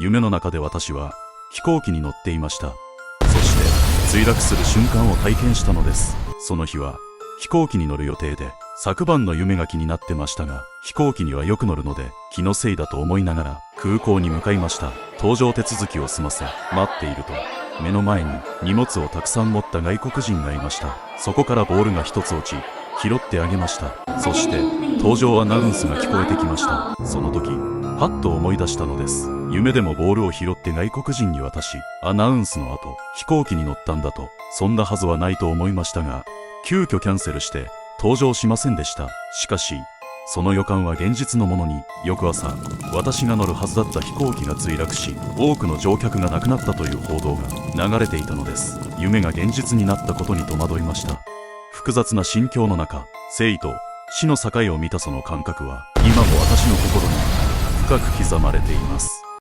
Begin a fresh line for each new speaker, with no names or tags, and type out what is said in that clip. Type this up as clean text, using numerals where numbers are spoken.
夢の中で私は飛行機に乗っていました。そして墜落する瞬間を体験したのです。その日は飛行機に乗る予定で、昨晩の夢が気になってましたが、飛行機にはよく乗るので気のせいだと思いながら空港に向かいました。搭乗手続きを済ませ待っていると、目の前に荷物をたくさん持った外国人がいました。そこからボールが一つ落ち、拾ってあげました。そして搭乗アナウンスが聞こえてきました。その時はっと思い出したのです。夢でもボールを拾って外国人に渡し、アナウンスの後飛行機に乗ったんだと。そんなはずはないと思いましたが、急遽キャンセルして搭乗しませんでした。しかしその予感は現実のものに。翌朝、私が乗るはずだった飛行機が墜落し、多くの乗客が亡くなったという報道が流れていたのです。夢が現実になったことに戸惑いました。複雑な心境の中、生と死の境を見たその感覚は今も私の心に深く刻まれています。